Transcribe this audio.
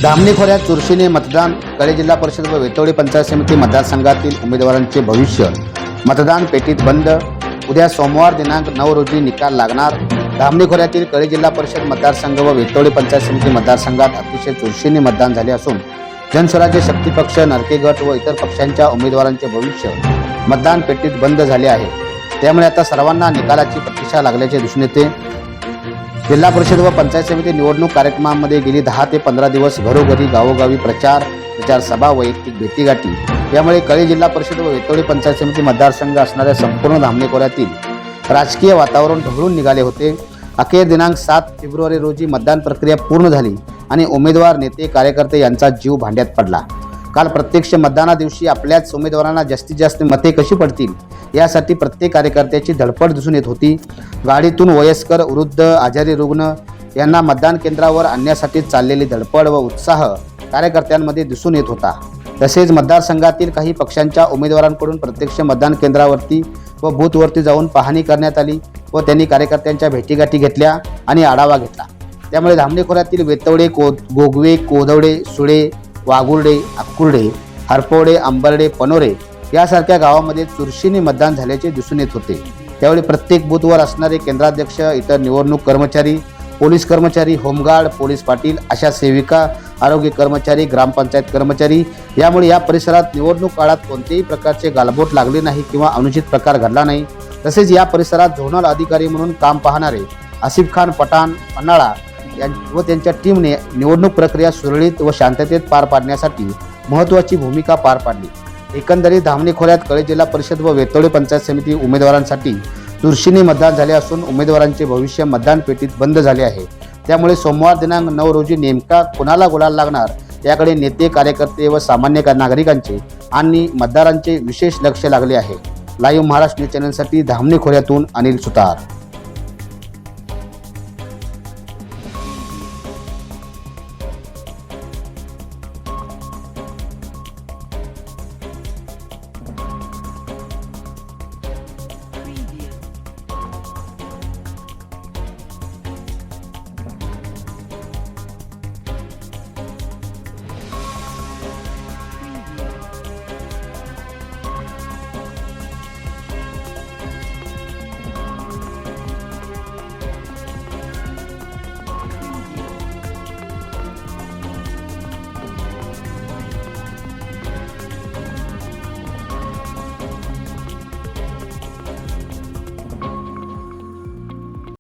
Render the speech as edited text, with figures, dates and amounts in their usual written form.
धामणी खोऱ्यात चुरशीने मतदान. कळे जिल्हा परिषद व वेतोळी पंचायत समिती मतदारसंघातील उमेदवारांचे भविष्य मतदान पेटीत बंद. उद्या सोमवार दिनांक 9 रोजी निकाल लागणार. धामणी खोऱ्यातील कळे जिल्हा परिषद मतदारसंघ व वेतोळी पंचायत समिती मतदारसंघात अतिशय चुरशीने मतदान झाले असून जनस्वराज्य शक्ती पक्ष, नरके गट व इतर पक्षांच्या उमेदवारांचे भविष्य मतदान पेटीत बंद झाले आहे. त्यामुळे आता सर्वांना निकालाची प्रतीक्षा लागल्याचे दिसून येते. जिल्हा परिषद व पंचायत समिती निवडणूक कार्यक्रमांमध्ये गेली 10 ते 15 दिवस घरोघरी, गावोगावी प्रचार सभा, वैयक्तिक भेटीगाठी यामुळे कळे जिल्हा परिषद व वेतोळी पंचायत समिती मतदारसंघ असणाऱ्या संपूर्ण धामणी खोऱ्यातील राजकीय वातावरण ढवळून निघाले होते. अखेर दिनांक 7 फेब्रुवारी रोजी मतदान प्रक्रिया पूर्ण झाली आणि उमेदवार, नेते, कार्यकर्ते यांचा जीव भांड्यात पडला. काल प्रत्यक्ष मतदाना दिवशी आपल्याच उमेदवारांना जास्तीत जास्त मते कशी पडतील यासाठी प्रत्येक कार्यकर्त्याची धडपड दिसून येत होती. गाडीतून वयस्कर, वृद्ध, आजारी रुग्ण यांना मतदान केंद्रावर आणण्यासाठी चाललेली धडपड व उत्साह कार्यकर्त्यांमध्ये दिसून येत होता. तसेच मतदारसंघातील काही पक्षांच्या उमेदवारांकडून प्रत्यक्ष मतदान केंद्रावरती व बूथवरती जाऊन पाहणी करण्यात आली व त्यांनी कार्यकर्त्यांच्या भेटीगाठी घेतल्या आणि आढावा घेतला. त्यामुळे धामणी खोऱ्यातील वेतवडे, गोगवे, कोदवडे, सुळे, वाघुर्डे, अक्कुर्डे, हरपवडे, अंबर्डे, पनोरे यासारख्या गावामध्ये चुरशीने मतदान झाल्याचे दिसून येत होते. त्यावेळी प्रत्येक बूथवर असणारे केंद्राध्यक्ष, इतर निवडणूक कर्मचारी, पोलीस कर्मचारी, होमगार्ड, पोलीस पाटील, आशा सेविका, आरोग्य कर्मचारी, ग्रामपंचायत कर्मचारी यामुळे या परिसरात निवडणूक काळात कोणत्याही प्रकारचे गालबोट लागले नाही किंवा अनुचित प्रकार घडला नाही. तसेच या परिसरात झोनल अधिकारी म्हणून काम पाहणारे आसिफ खान पठाण पन्हाळा व त्यांच्या टीमने निवडणूक प्रक्रिया सुरळीत व शांततेत पार पाडण्यासाठी महत्त्वाची भूमिका पार पाडली. एकंदरीत धामणी खोऱ्यात कळे जिल्हा परिषद व वेतोळी पंचायत समिती उमेदवारांसाठी चुरशीने मतदान झाले असून उमेदवारांचे भविष्य मतदान पेटीत बंद झाले आहे. त्यामुळे सोमवार दिनांक 9 रोजी नेमका कोणाला गुलाल लागणार याकडे नेते, कार्यकर्ते व सामान्य नागरिकांचे आणि मतदारांचे विशेष लक्ष लागले आहे. लाईव्ह महाराष्ट्र न्यूज चॅनलसाठी धामणी खोऱ्यातून अनिल सुतार.